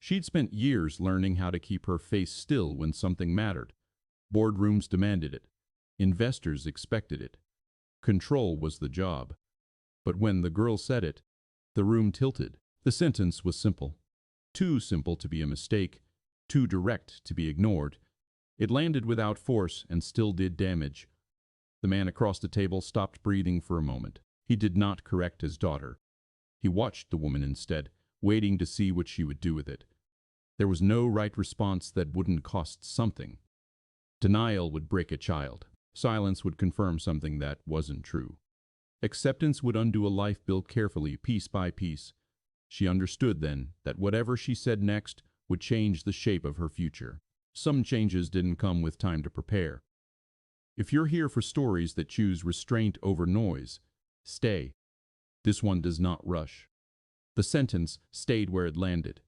She'd spent years learning how to keep her face still when something mattered. Boardrooms demanded it. Investors expected it. Control was the job. But when the girl said it, the room tilted. The sentence was simple. Too simple to be a mistake, too direct to be ignored. It landed without force and still did damage. The man across the table stopped breathing for a moment. He did not correct his daughter. He watched the woman instead, waiting to see what she would do with it. There was no right response that wouldn't cost something. Denial would break a child. Silence would confirm something that wasn't true. Acceptance would undo a life built carefully, piece by piece. She understood then that whatever she said next would change the shape of her future. Some changes didn't come with time to prepare. If you're here for stories that choose restraint over noise, stay. This one does not rush. The sentence stayed where it landed.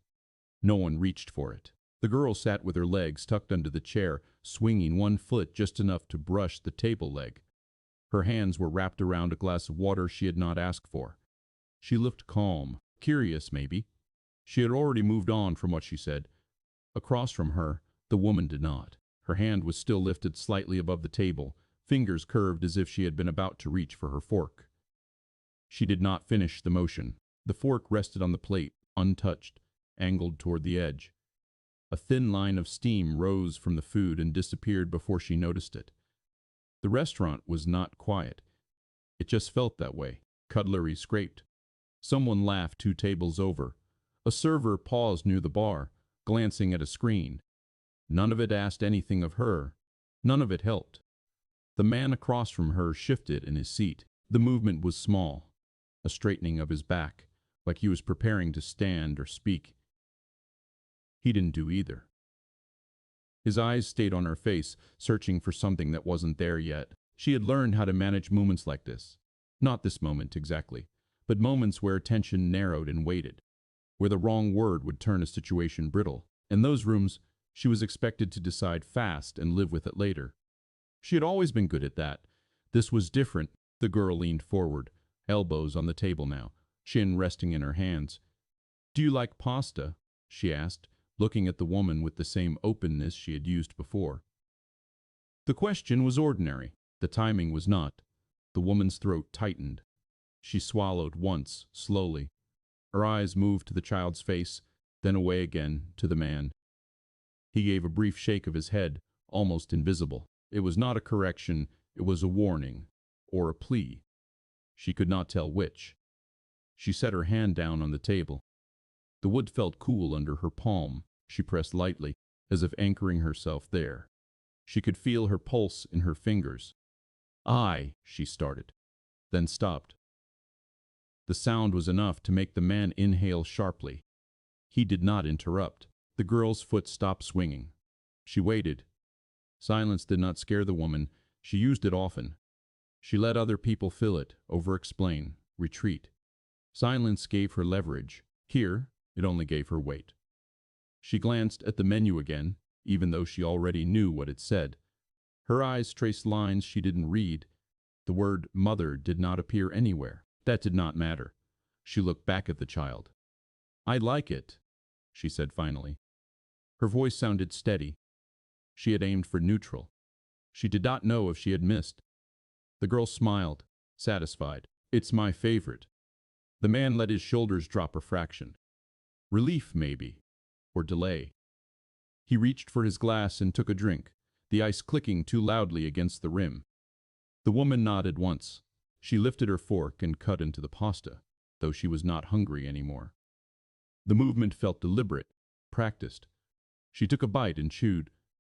No one reached for it. The girl sat with her legs tucked under the chair, swinging one foot just enough to brush the table leg. Her hands were wrapped around a glass of water she had not asked for. She looked calm, curious maybe. She had already moved on from what she said. Across from her, the woman did not. Her hand was still lifted slightly above the table, fingers curved as if she had been about to reach for her fork. She did not finish the motion. The fork rested on the plate, untouched, angled toward the edge. A thin line of steam rose from the food and disappeared before she noticed it. The restaurant was not quiet. It just felt that way. Cutlery scraped. Someone laughed 2 tables over. A server paused near the bar, glancing at a screen. None of it asked anything of her. None of it helped. The man across from her shifted in his seat. The movement was small, a straightening of his back, like he was preparing to stand or speak. He didn't do either. His eyes stayed on her face, searching for something that wasn't there yet. She had learned how to manage moments like this. Not this moment exactly, but moments where attention narrowed and waited, where the wrong word would turn a situation brittle. In those rooms, she was expected to decide fast and live with it later. She had always been good at that. This was different. The girl leaned forward, elbows on the table now, chin resting in her hands. "Do you like pasta?" she asked, looking at the woman with the same openness she had used before. The question was ordinary. The timing was not. The woman's throat tightened. She swallowed once, slowly. Her eyes moved to the child's face, then away again to the man. He gave a brief shake of his head, almost invisible. It was not a correction, it was a warning, or a plea. She could not tell which. She set her hand down on the table. The wood felt cool under her palm. She pressed lightly, as if anchoring herself there. She could feel her pulse in her fingers. She started, then stopped. The sound was enough to make the man inhale sharply. He did not interrupt. The girl's foot stopped swinging. She waited. Silence did not scare the woman. She used it often. She let other people fill it, over-explain, retreat. Silence gave her leverage. Here, it only gave her weight. She glanced at the menu again, even though she already knew what it said. Her eyes traced lines she didn't read. The word mother did not appear anywhere. That did not matter. She looked back at the child. "I like it," she said finally. Her voice sounded steady. She had aimed for neutral. She did not know if she had missed. The girl smiled, satisfied. "It's my favorite." The man let his shoulders drop a fraction. Relief, maybe, or delay. He reached for his glass and took a drink, the ice clicking too loudly against the rim. The woman nodded once. She lifted her fork and cut into the pasta, though she was not hungry anymore. The movement felt deliberate, practiced. She took a bite and chewed,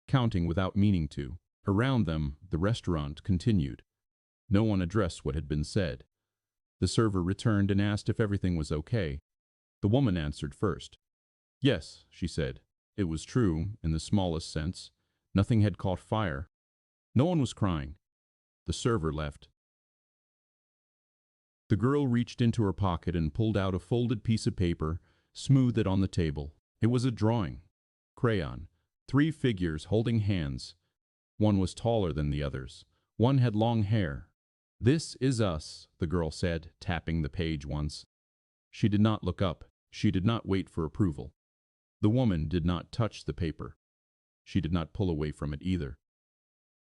counting without meaning to. Around them, the restaurant continued. No one addressed what had been said. The server returned and asked if everything was okay. The woman answered first. "Yes," she said. It was true, in the smallest sense. Nothing had caught fire. No one was crying. The server left. The girl reached into her pocket and pulled out a folded piece of paper, smoothed it on the table. It was a drawing. Crayon. 3 figures holding hands. One was taller than the others. One had long hair. "This is us," the girl said, tapping the page once. She did not look up. She did not wait for approval. The woman did not touch the paper. She did not pull away from it either.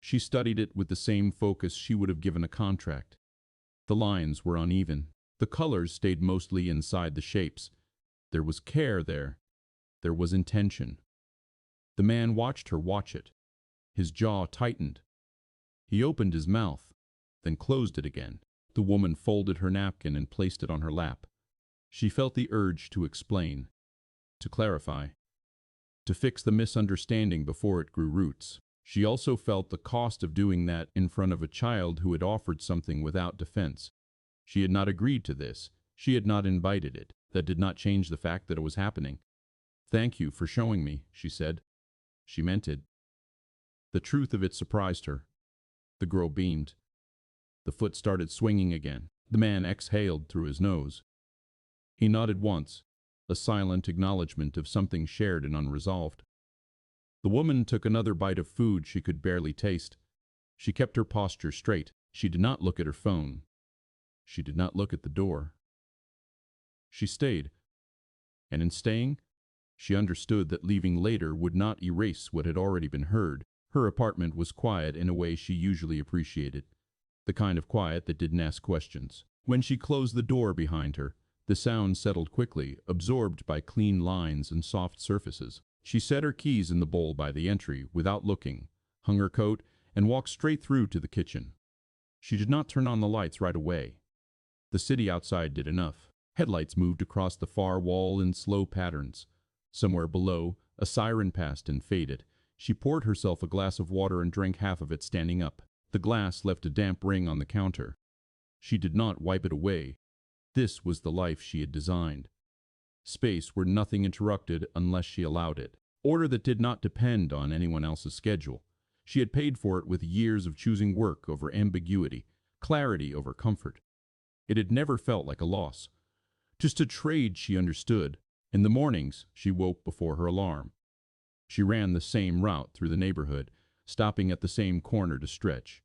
She studied it with the same focus she would have given a contract. The lines were uneven. The colors stayed mostly inside the shapes. There was care there. There was intention. The man watched her watch it. His jaw tightened. He opened his mouth, then closed it again. The woman folded her napkin and placed it on her lap. She felt the urge to explain, to clarify, to fix the misunderstanding before it grew roots. She also felt the cost of doing that in front of a child who had offered something without defense. She had not agreed to this. She had not invited it. That did not change the fact that it was happening. "Thank you for showing me," she said. She meant it. The truth of it surprised her. The girl beamed. The foot started swinging again. The man exhaled through his nose. He nodded once, a silent acknowledgement of something shared and unresolved. The woman took another bite of food she could barely taste. She kept her posture straight. She did not look at her phone. She did not look at the door. She stayed. And in staying, she understood that leaving later would not erase what had already been heard. Her apartment was quiet in a way she usually appreciated, the kind of quiet that didn't ask questions. When she closed the door behind her, the sound settled quickly, absorbed by clean lines and soft surfaces. She set her keys in the bowl by the entry without looking, hung her coat, and walked straight through to the kitchen. She did not turn on the lights right away. The city outside did enough. Headlights moved across the far wall in slow patterns. Somewhere below, a siren passed and faded. She poured herself a glass of water and drank half of it standing up. The glass left a damp ring on the counter. She did not wipe it away. This was the life she had designed. Space where nothing interrupted unless she allowed it. Order that did not depend on anyone else's schedule. She had paid for it with years of choosing work over ambiguity, clarity over comfort. It had never felt like a loss. Just a trade she understood. In the mornings, she woke before her alarm. She ran the same route through the neighborhood, stopping at the same corner to stretch.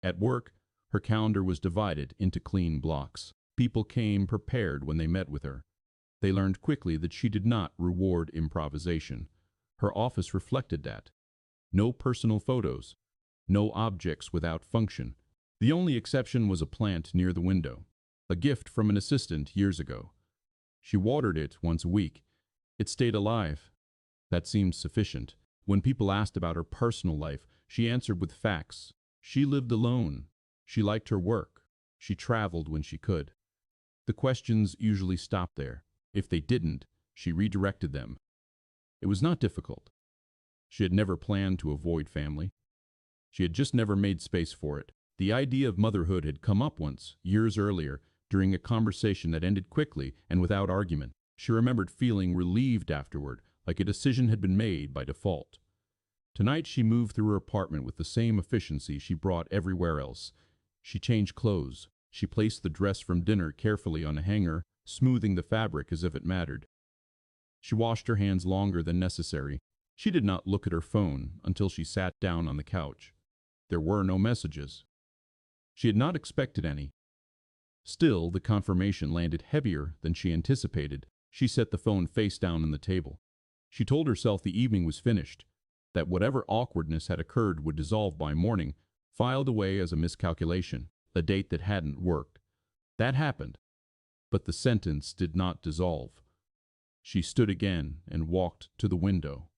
At work, her calendar was divided into clean blocks. People came prepared when they met with her. They learned quickly that she did not reward improvisation. Her office reflected that. No personal photos. No objects without function. The only exception was a plant near the window, a gift from an assistant years ago. She watered it once a week. It stayed alive. That seemed sufficient. When people asked about her personal life, she answered with facts. She lived alone. She liked her work. She traveled when she could. The questions usually stopped there. If they didn't, she redirected them. It was not difficult. She had never planned to avoid family. She had just never made space for it. The idea of motherhood had come up once, years earlier, during a conversation that ended quickly and without argument. She remembered feeling relieved afterward, like a decision had been made by default. Tonight she moved through her apartment with the same efficiency she brought everywhere else. She changed clothes. She placed the dress from dinner carefully on a hanger, smoothing the fabric as if it mattered. She washed her hands longer than necessary. She did not look at her phone until she sat down on the couch. There were no messages. She had not expected any. Still, the confirmation landed heavier than she anticipated. She set the phone face down on the table. She told herself the evening was finished, that whatever awkwardness had occurred would dissolve by morning, filed away as a miscalculation, a date that hadn't worked. That happened, but the sentence did not dissolve. She stood again and walked to the window.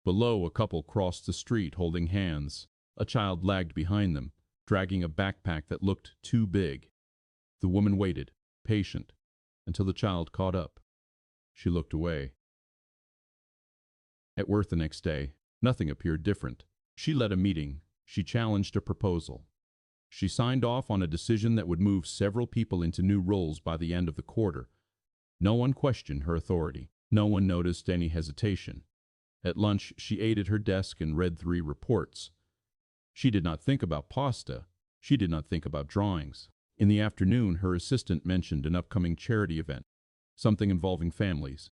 Below, a couple crossed the street holding hands. A child lagged behind them, dragging a backpack that looked too big. The woman waited, patient, until the child caught up. She looked away. At work the next day, nothing appeared different. She led a meeting. She challenged a proposal. She signed off on a decision that would move several people into new roles by the end of the quarter. No one questioned her authority. No one noticed any hesitation. At lunch, she ate at her desk and read 3 reports. She did not think about pasta. She did not think about drawings. In the afternoon, her assistant mentioned an upcoming charity event, something involving families.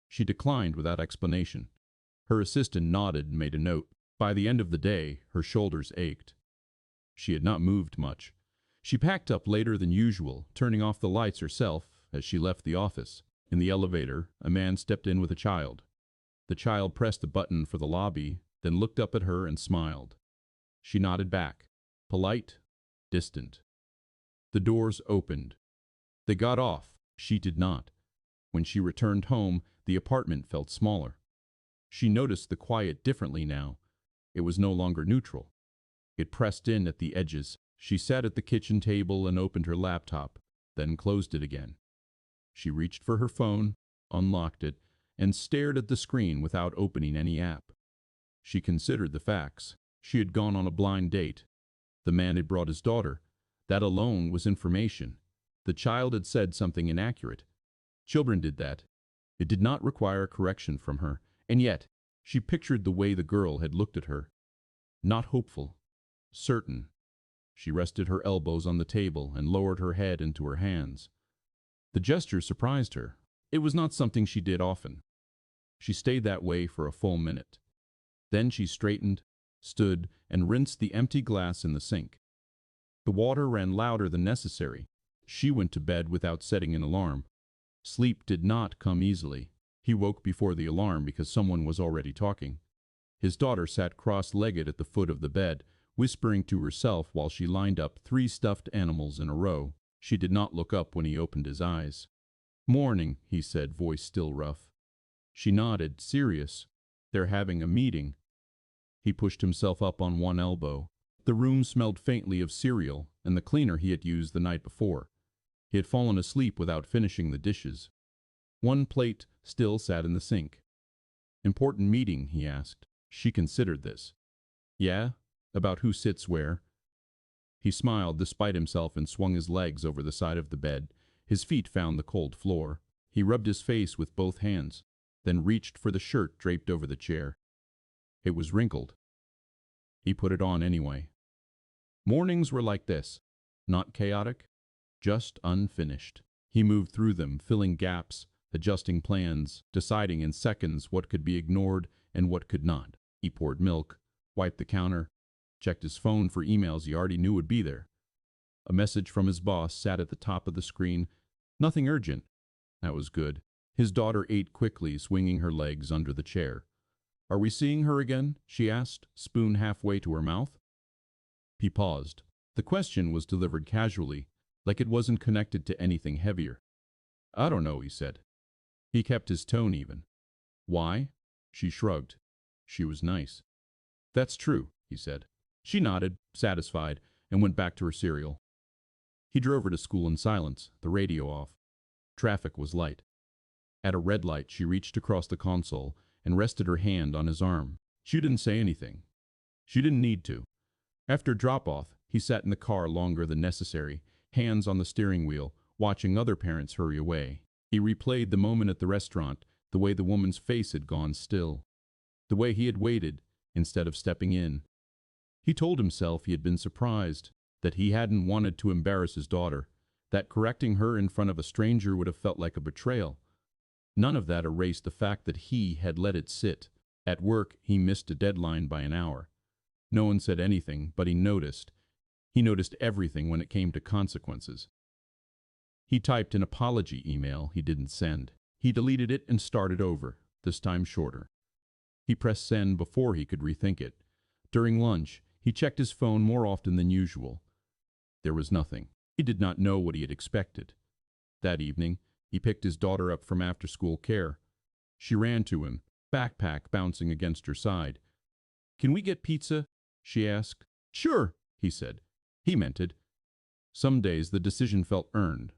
She declined without explanation. Her assistant nodded and made a note. By the end of the day, her shoulders ached. She had not moved much. She packed up later than usual, turning off the lights herself as she left the office. In the elevator, a man stepped in with a child. The child pressed a button for the lobby, then looked up at her and smiled. She nodded back, polite, distant. The doors opened. They got off. She did not. When she returned home, the apartment felt smaller. She noticed the quiet differently now. It was no longer neutral. It pressed in at the edges. She sat at the kitchen table and opened her laptop, then closed it again. She reached for her phone, unlocked it, and stared at the screen without opening any app. She considered the facts. She had gone on a blind date. The man had brought his daughter. That alone was information. The child had said something inaccurate. Children did that. It did not require correction from her, and yet she pictured the way the girl had looked at her. Not hopeful, certain. She rested her elbows on the table and lowered her head into her hands. The gesture surprised her. It was not something she did often. She stayed that way for a full minute. Then she straightened, stood, and rinsed the empty glass in the sink. The water ran louder than necessary. She went to bed without setting an alarm. Sleep did not come easily. He woke before the alarm because someone was already talking. His daughter sat cross-legged at the foot of the bed, whispering to herself while she lined up 3 stuffed animals in a row. She did not look up when he opened his eyes. "Morning," he said, voice still rough. She nodded, serious. "They're having a meeting." He pushed himself up on one elbow. The room smelled faintly of cereal and the cleaner he had used the night before. He had fallen asleep without finishing the dishes. One plate still sat in the sink. "Important meeting?" he asked. She considered this. "Yeah? About who sits where?" He smiled despite himself and swung his legs over the side of the bed. His feet found the cold floor. He rubbed his face with both hands, then reached for the shirt draped over the chair. It was wrinkled. He put it on anyway. Mornings were like this. Not chaotic, just unfinished. He moved through them, filling gaps, adjusting plans, deciding in seconds what could be ignored and what could not. He poured milk, wiped the counter, checked his phone for emails he already knew would be there. A message from his boss sat at the top of the screen. Nothing urgent. That was good. His daughter ate quickly, swinging her legs under the chair. "Are we seeing her again?" she asked, spoon halfway to her mouth. He paused. The question was delivered casually, like it wasn't connected to anything heavier. "I don't know," he said. He kept his tone even. "Why?" She shrugged. She was nice. "That's true," he said. She nodded, satisfied, and went back to her cereal. He drove her to school in silence, the radio off. Traffic was light. At a red light, she reached across the console and rested her hand on his arm. She didn't say anything. She didn't need to. After drop-off, he sat in the car longer than necessary, hands on the steering wheel, watching other parents hurry away. He replayed the moment at the restaurant, the way the woman's face had gone still, the way he had waited instead of stepping in. He told himself he had been surprised, that he hadn't wanted to embarrass his daughter, that correcting her in front of a stranger would have felt like a betrayal. None of that erased the fact that he had let it sit. At work, he missed a deadline by an hour. No one said anything, but he noticed. He noticed everything when it came to consequences. He typed an apology email he didn't send. He deleted it and started over, this time shorter. He pressed send before he could rethink it. During lunch, he checked his phone more often than usual. There was nothing. He did not know what he had expected. That evening, he picked his daughter up from after-school care. She ran to him, backpack bouncing against her side. "Can we get pizza?" she asked. "Sure," he said. He meant it. Some days the decision felt earned.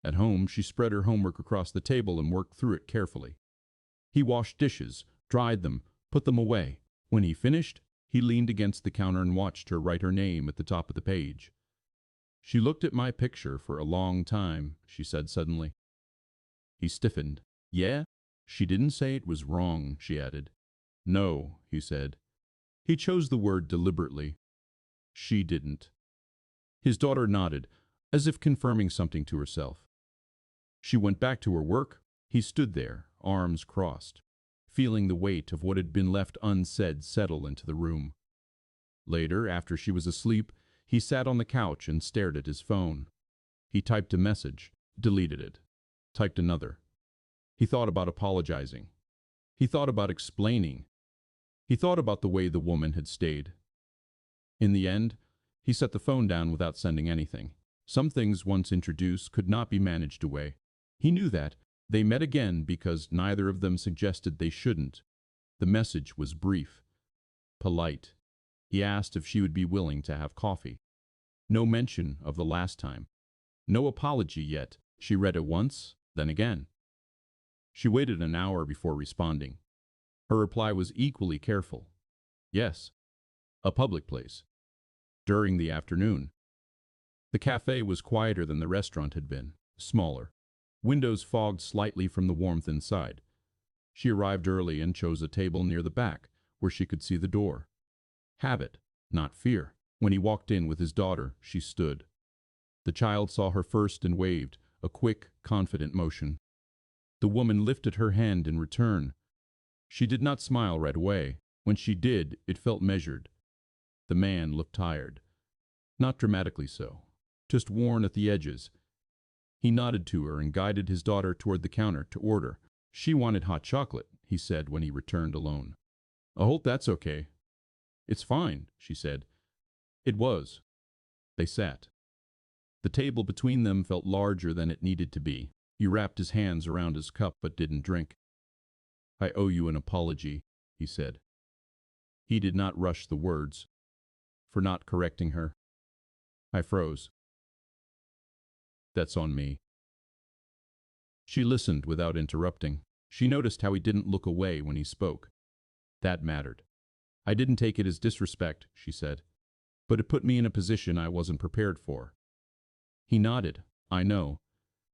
At home, she spread her homework across the table and worked through it carefully. He washed dishes, dried them, put them away. When he finished, he leaned against the counter and watched her write her name at the top of the page. "She looked at my picture for a long time," she said suddenly. He stiffened. "Yeah?" "She didn't say it was wrong," she added. "No," he said. He chose the word deliberately. "She didn't." His daughter nodded, as if confirming something to herself. She went back to her work. He stood there, arms crossed, feeling the weight of what had been left unsaid settle into the room. Later, after she was asleep, he sat on the couch and stared at his phone. He typed a message, deleted it, typed another. He thought about apologizing. He thought about explaining. He thought about the way the woman had stayed. In the end, he set the phone down without sending anything. Some things once introduced could not be managed away. He knew that. They met again because neither of them suggested they shouldn't. The message was brief, polite. He asked if she would be willing to have coffee. No mention of the last time. No apology yet. She read it once, then again. She waited an hour before responding. Her reply was equally careful. Yes. A public place. During the afternoon. The cafe was quieter than the restaurant had been, smaller. Windows fogged slightly from the warmth inside. She arrived early and chose a table near the back, where she could see the door. Habit, not fear. When he walked in with his daughter, she stood. The child saw her first and waved, a quick, confident motion. The woman lifted her hand in return. She did not smile right away. When she did, it felt measured. The man looked tired. Not dramatically so, just worn at the edges. He nodded to her and guided his daughter toward the counter to order. She wanted hot chocolate, he said when he returned alone. I hope that's okay. It's fine, she said. It was. They sat. The table between them felt larger than it needed to be. He wrapped his hands around his cup but didn't drink. I owe you an apology, he said. He did not rush the words. For not correcting her. I froze. That's on me. She listened without interrupting. She noticed how he didn't look away when he spoke. That mattered. I didn't take it as disrespect, she said, but it put me in a position I wasn't prepared for. He nodded. I know.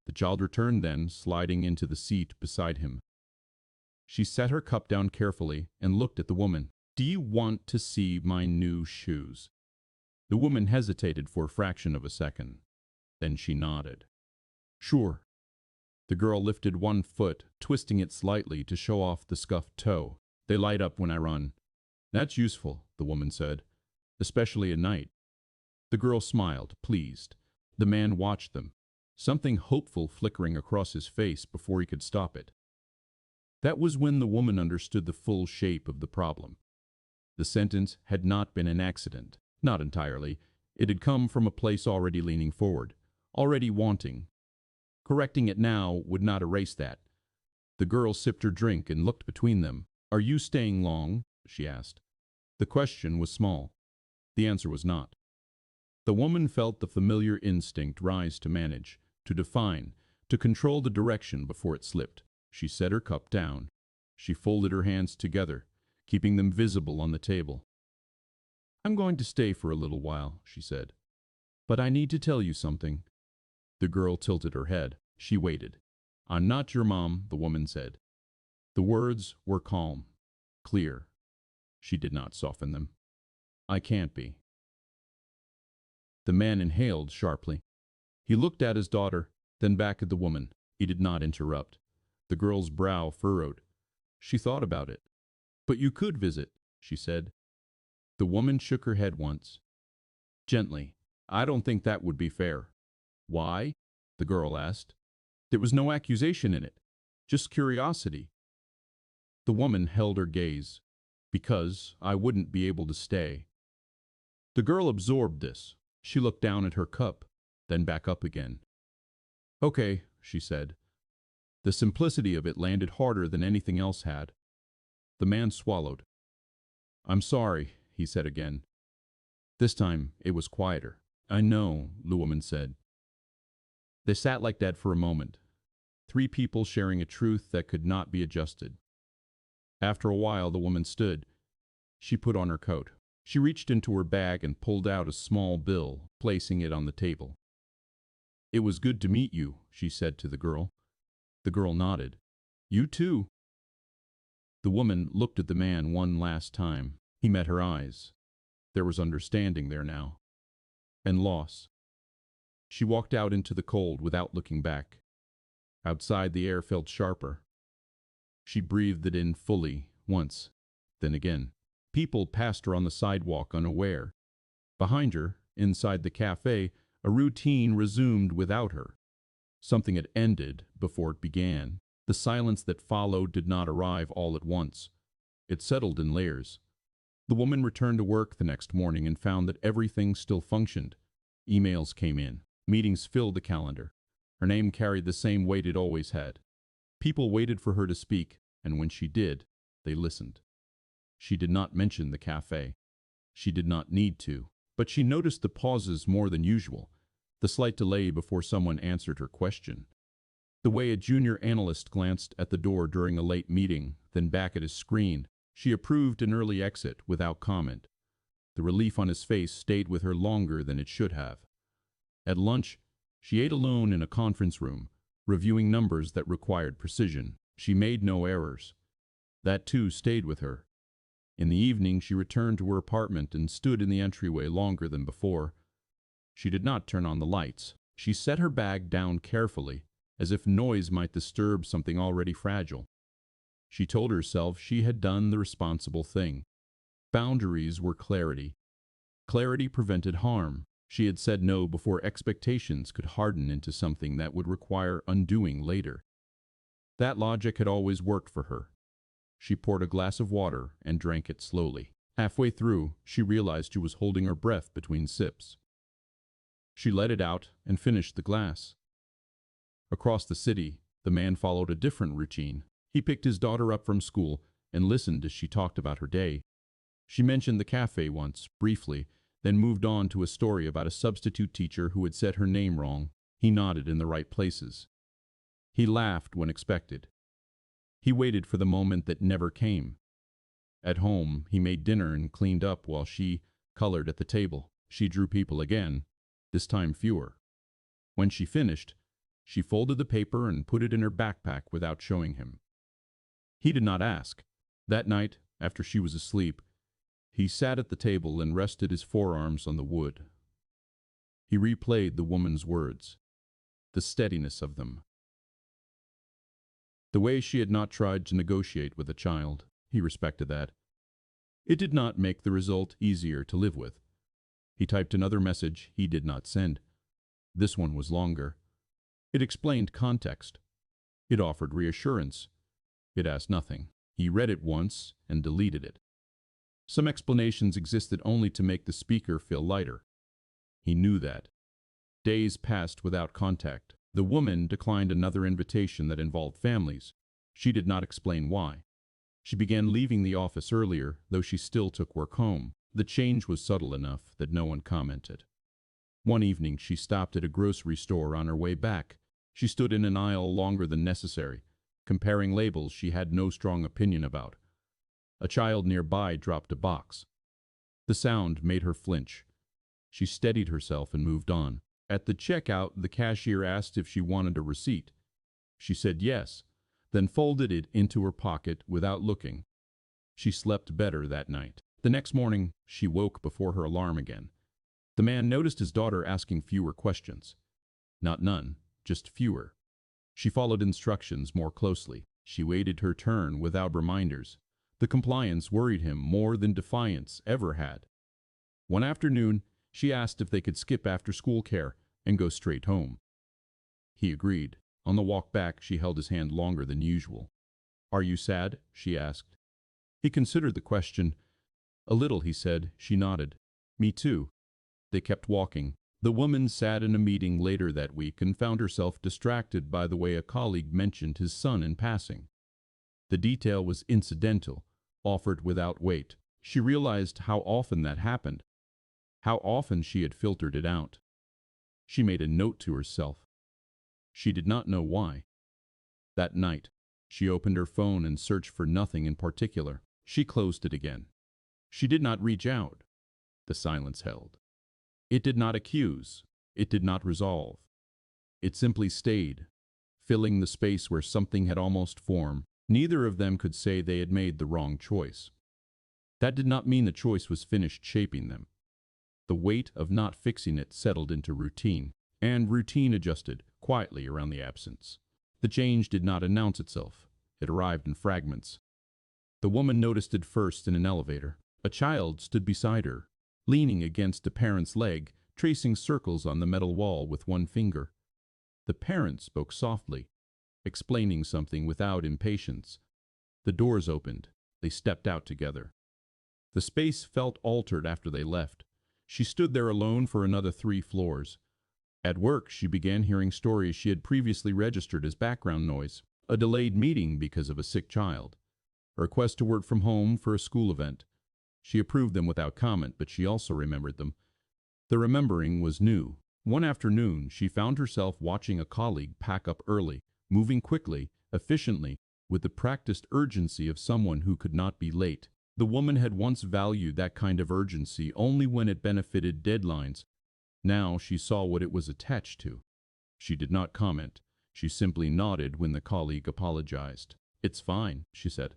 The child returned then, sliding into the seat beside him. She set her cup down carefully and looked at the woman. Do you want to see my new shoes? The woman hesitated for a fraction of a second. Then she nodded. Sure. The girl lifted one foot, twisting it slightly to show off the scuffed toe. They light up when I run. That's useful, the woman said, especially at night. The girl smiled, pleased. The man watched them, something hopeful flickering across his face before he could stop it. That was when the woman understood the full shape of the problem. The sentence had not been an accident, not entirely. It had come from a place already leaning forward, already wanting. Correcting it now would not erase that. The girl sipped her drink and looked between them. Are you staying long? She asked. The question was small. The answer was not. The woman felt the familiar instinct rise to manage, to define, to control the direction before it slipped. She set her cup down. She folded her hands together, keeping them visible on the table. I'm going to stay for a little while, she said. But I need to tell you something. The girl tilted her head. She waited. I'm not your mom, the woman said. The words were calm, clear. She did not soften them. I can't be. The man inhaled sharply. He looked at his daughter, then back at the woman. He did not interrupt. The girl's brow furrowed. She thought about it. But you could visit, she said. The woman shook her head once. Gently. I don't think that would be fair. Why? The girl asked. There was no accusation in it, just curiosity. The woman held her gaze. Because I wouldn't be able to stay. The girl absorbed this. She looked down at her cup, then back up again. Okay, she said. The simplicity of it landed harder than anything else had. The man swallowed. I'm sorry, he said again. This time it was quieter. I know, the woman said. They sat like that for a moment. Three people sharing a truth that could not be adjusted. After a while, the woman stood. She put on her coat. She reached into her bag and pulled out a small bill, placing it on the table. It was good to meet you, she said to the girl. The girl nodded. You too. The woman looked at the man one last time. He met her eyes. There was understanding there now. And loss. She walked out into the cold without looking back. Outside, the air felt sharper. She breathed it in fully, once, then again. People passed her on the sidewalk unaware. Behind her, inside the cafe, a routine resumed without her. Something had ended before it began. The silence that followed did not arrive all at once. It settled in layers. The woman returned to work the next morning and found that everything still functioned. Emails came in. Meetings filled the calendar. Her name carried the same weight it always had. People waited for her to speak, and when she did, they listened. She did not mention the cafe. She did not need to, but she noticed the pauses more than usual, the slight delay before someone answered her question. The way a junior analyst glanced at the door during a late meeting, then back at his screen. She approved an early exit without comment. The relief on his face stayed with her longer than it should have. At lunch, she ate alone in a conference room, reviewing numbers that required precision. She made no errors. That too stayed with her. In the evening, she returned to her apartment and stood in the entryway longer than before. She did not turn on the lights. She set her bag down carefully, as if noise might disturb something already fragile. She told herself she had done the responsible thing. Boundaries were clarity. Clarity prevented harm. She had said no before expectations could harden into something that would require undoing later. That logic had always worked for her. She poured a glass of water and drank it slowly. Halfway through, she realized she was holding her breath between sips. She let it out and finished the glass. Across the city, the man followed a different routine. He picked his daughter up from school and listened as she talked about her day. She mentioned the cafe once, briefly, then moved on to a story about a substitute teacher who had said her name wrong. He nodded in the right places. He laughed when expected. He waited for the moment that never came. At home, he made dinner and cleaned up while she colored at the table. She drew people again, this time fewer. When she finished, she folded the paper and put it in her backpack without showing him. He did not ask. That night, after she was asleep, he sat at the table and rested his forearms on the wood. He replayed the woman's words, the steadiness of them. The way she had not tried to negotiate with a child, he respected that. It did not make the result easier to live with. He typed another message he did not send. This one was longer. It explained context. It offered reassurance. It asked nothing. He read it once and deleted it. Some explanations existed only to make the speaker feel lighter. He knew that. Days passed without contact. The woman declined another invitation that involved families. She did not explain why. She began leaving the office earlier, though she still took work home. The change was subtle enough that no one commented. One evening, she stopped at a grocery store on her way back. She stood in an aisle longer than necessary, comparing labels she had no strong opinion about. A child nearby dropped a box. The sound made her flinch. She steadied herself and moved on. At the checkout, the cashier asked if she wanted a receipt. She said yes, then folded it into her pocket without looking. She slept better that night. The next morning, she woke before her alarm again. The man noticed his daughter asking fewer questions. Not none, just fewer. She followed instructions more closely. She waited her turn without reminders. The compliance worried him more than defiance ever had. One afternoon, she asked if they could skip after-school care and go straight home. He agreed. On the walk back, she held his hand longer than usual. "Are you sad?" she asked. He considered the question. "A little," he said. She nodded. "Me too." They kept walking. The woman sat in a meeting later that week and found herself distracted by the way a colleague mentioned his son in passing. The detail was incidental, offered without weight. She realized how often that happened, how often she had filtered it out. She made a note to herself. She did not know why. That night, she opened her phone and searched for nothing in particular. She closed it again. She did not reach out. The silence held. It did not accuse. It did not resolve. It simply stayed, filling the space where something had almost formed. Neither of them could say they had made the wrong choice. That did not mean the choice was finished shaping them. The weight of not fixing it settled into routine, and routine adjusted quietly around the absence. The change did not announce itself. It arrived in fragments. The woman noticed it first in an elevator. A child stood beside her, leaning against a parent's leg, tracing circles on the metal wall with one finger. The parent spoke softly. explaining something without impatience. The doors opened. They stepped out together. The space felt altered after they left. She stood there alone for another 3 floors. At work, she began hearing stories she had previously registered as background noise. A delayed meeting because of a sick child. A request to work from home for a school event. She approved them without comment, but she also remembered them. The remembering was new. One afternoon, she found herself watching a colleague pack up early, moving quickly, efficiently, with the practiced urgency of someone who could not be late. The woman had once valued that kind of urgency only when it benefited deadlines. Now she saw what it was attached to. She did not comment. She simply nodded when the colleague apologized. "It's fine," she said,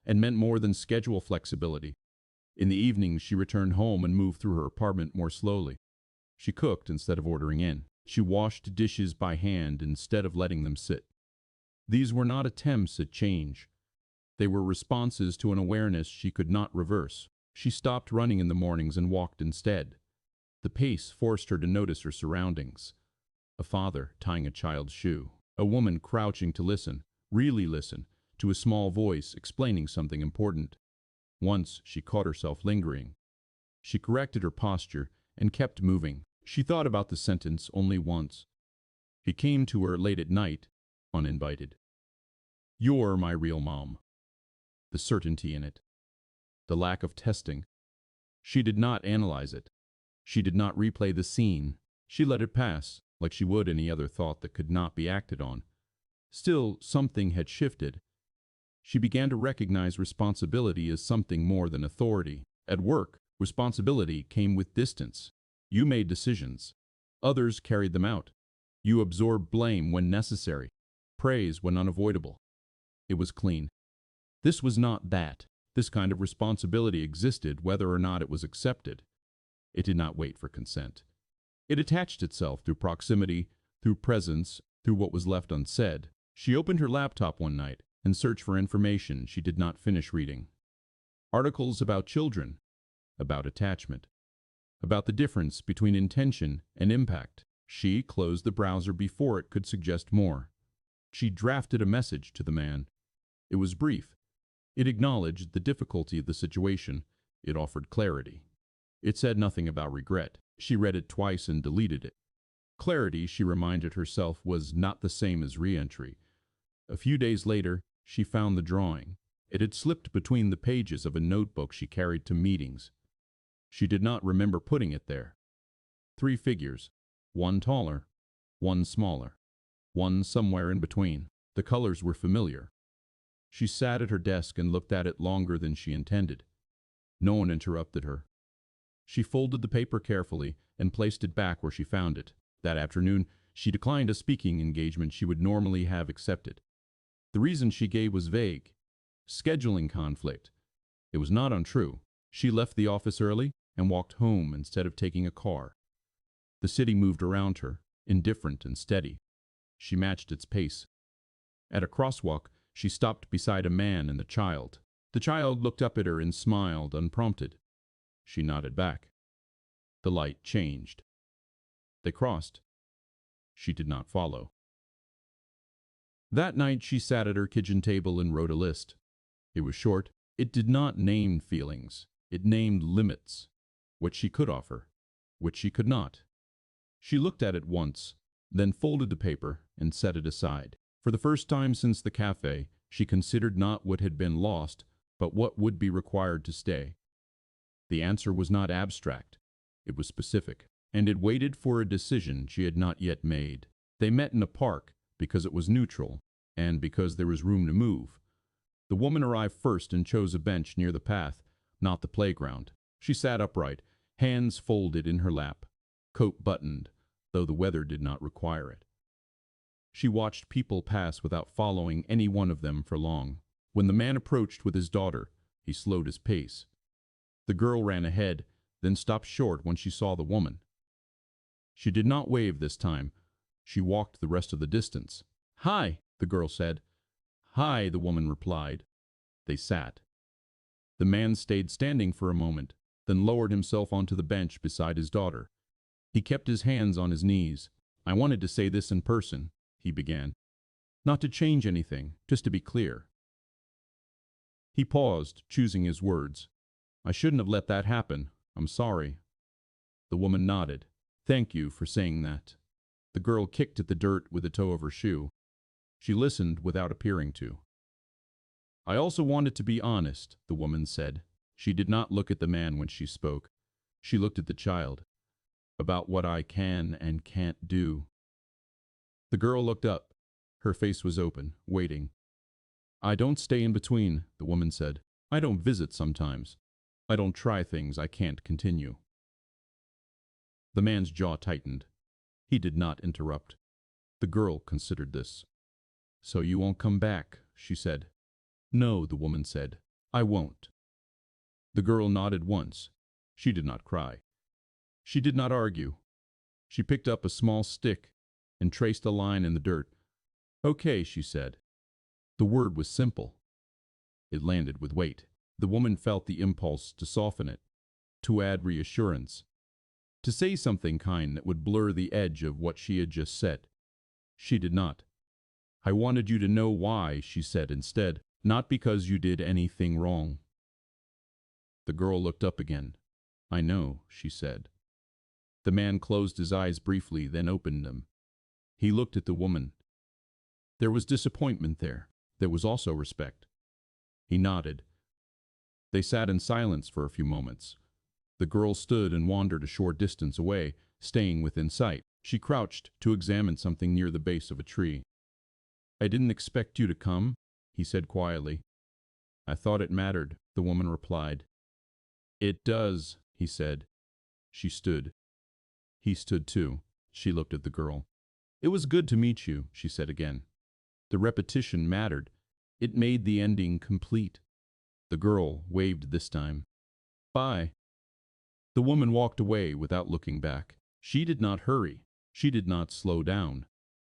and meant more than schedule flexibility. In the evening, she returned home and moved through her apartment more slowly. She cooked instead of ordering in. She washed dishes by hand instead of letting them sit. These were not attempts at change. They were responses to an awareness she could not reverse. She stopped running in the mornings and walked instead. The pace forced her to notice her surroundings. A father tying a child's shoe. A woman crouching to listen, really listen, to a small voice explaining something important. Once she caught herself lingering. She corrected her posture and kept moving. She thought about the sentence only once. He came to her late at night, uninvited. "You're my real mom." The certainty in it. The lack of testing. She did not analyze it. She did not replay the scene. She let it pass, like she would any other thought that could not be acted on. Still, something had shifted. She began to recognize responsibility as something more than authority. At work, responsibility came with distance. You made decisions. Others carried them out. You absorbed blame when necessary, praise when unavoidable. It was clean. This was not that. This kind of responsibility existed whether or not it was accepted. It did not wait for consent. It attached itself through proximity, through presence, through what was left unsaid. She opened her laptop one night and searched for information she did not finish reading. Articles about children, about attachment, about the difference between intention and impact. She closed the browser before it could suggest more. She drafted a message to the man. It was brief. It acknowledged the difficulty of the situation. It offered clarity. It said nothing about regret. She read it twice and deleted it. Clarity, she reminded herself, was not the same as re-entry. A few days later, she found the drawing. It had slipped between the pages of a notebook she carried to meetings. She did not remember putting it there. 3 figures, one taller, one smaller, one somewhere in between. The colors were familiar. She sat at her desk and looked at it longer than she intended. No one interrupted her. She folded the paper carefully and placed it back where she found it. That afternoon, she declined a speaking engagement she would normally have accepted. The reason she gave was vague. Scheduling conflict. It was not untrue. She left the office early and walked home instead of taking a car. The city moved around her, indifferent and steady. She matched its pace. At a crosswalk, she stopped beside a man and a child. The child looked up at her and smiled, unprompted. She nodded back. The light changed. They crossed. She did not follow. That night she sat at her kitchen table and wrote a list. It was short. It did not name feelings. It named limits. What she could offer, what she could not. She looked at it once, then folded the paper and set it aside. For the first time since the cafe, she considered not what had been lost, but what would be required to stay. The answer was not abstract. It was specific, and it waited for a decision she had not yet made. They met in a park because it was neutral, and because there was room to move. The woman arrived first and chose a bench near the path, not the playground. She sat upright, hands folded in her lap, coat buttoned, though the weather did not require it. She watched people pass without following any one of them for long. When the man approached with his daughter, he slowed his pace. The girl ran ahead, then stopped short when she saw the woman. She did not wave this time. She walked the rest of the distance. "Hi," the girl said. "Hi," the woman replied. They sat. The man stayed standing for a moment, then lowered himself onto the bench beside his daughter. He kept his hands on his knees. "I wanted to say this in person," he began. Not to change anything, just to be clear. He paused, choosing his words. I shouldn't have let that happen. I'm sorry. The woman nodded. Thank you for saying that. The girl kicked at the dirt with the toe of her shoe. She listened without appearing to. I also wanted to be honest, the woman said. She did not look at the man when she spoke. She looked at the child. About what I can and can't do. The girl looked up. Her face was open, waiting. I don't stay in between, the woman said. I don't visit sometimes. I don't try things I can't continue. The man's jaw tightened. He did not interrupt. The girl considered this. So you won't come back, she said. No, the woman said. I won't. The girl nodded once. She did not cry. She did not argue. She picked up a small stick and traced a line in the dirt. Okay, she said. The word was simple. It landed with weight. The woman felt the impulse to soften it, to add reassurance, to say something kind that would blur the edge of what she had just said. She did not. I wanted you to know why, she said instead, not because you did anything wrong. The girl looked up again. I know, she said. The man closed his eyes briefly, then opened them. He looked at the woman. There was disappointment there. There was also respect. He nodded. They sat in silence for a few moments. The girl stood and wandered a short distance away, staying within sight. She crouched to examine something near the base of a tree. I didn't expect you to come, he said quietly. I thought it mattered, the woman replied. It does, he said. She stood. He stood too. She looked at the girl. It was good to meet you, she said again. The repetition mattered. It made the ending complete. The girl waved this time. Bye. The woman walked away without looking back. She did not hurry. She did not slow down.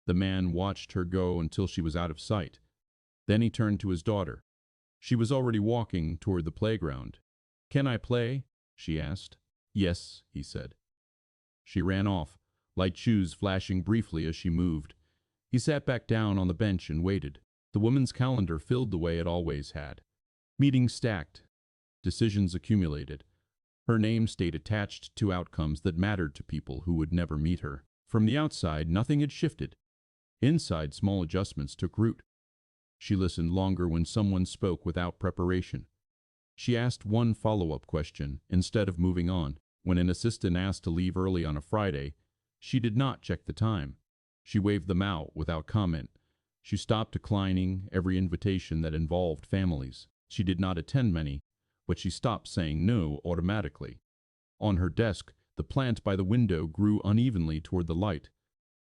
The man watched her go until she was out of sight. Then he turned to his daughter. She was already walking toward the playground. Can I play? She asked. Yes, he said. She ran off, light shoes flashing briefly as she moved. He sat back down on the bench and waited. The woman's calendar filled the way it always had. Meetings stacked. Decisions accumulated. Her name stayed attached to outcomes that mattered to people who would never meet her. From the outside, nothing had shifted. Inside, small adjustments took root. She listened longer when someone spoke without preparation. She asked one follow-up question instead of moving on. When an assistant asked to leave early on a Friday, she did not check the time. She waved them out without comment. She stopped declining every invitation that involved families. She did not attend many, but she stopped saying no automatically. On her desk, the plant by the window grew unevenly toward the light.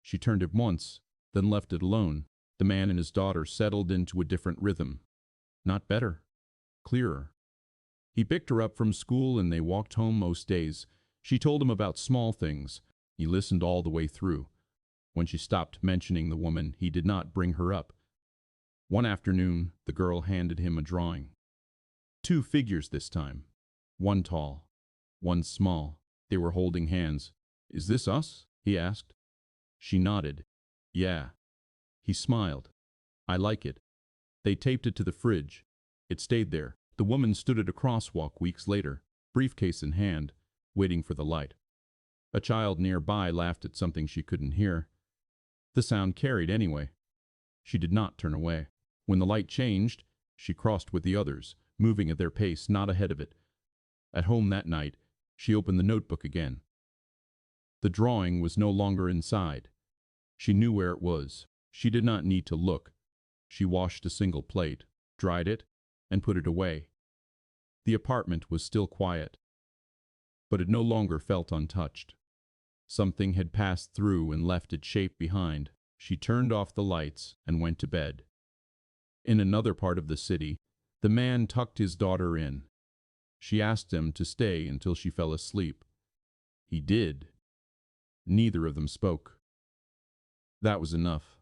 She turned it once, then left it alone. The man and his daughter settled into a different rhythm. Not better, clearer. He picked her up from school and they walked home most days. She told him about small things. He listened all the way through. When she stopped mentioning the woman, he did not bring her up. One afternoon, the girl handed him a drawing. 2 figures this time. One tall, one small. They were holding hands. Is this us? He asked. She nodded. Yeah. He smiled. I like it. They taped it to the fridge. It stayed there. The woman stood at a crosswalk weeks later, briefcase in hand, waiting for the light. A child nearby laughed at something she couldn't hear. The sound carried anyway. She did not turn away. When the light changed, she crossed with the others, moving at their pace, not ahead of it. At home that night, she opened the notebook again. The drawing was no longer inside. She knew where it was. She did not need to look. She washed a single plate, dried it, and put it away. The apartment was still quiet, but it no longer felt untouched. Something had passed through and left its shape behind. She turned off the lights and went to bed. In another part of the city, the man tucked his daughter in. She asked him to stay until she fell asleep. He did. Neither of them spoke. That was enough.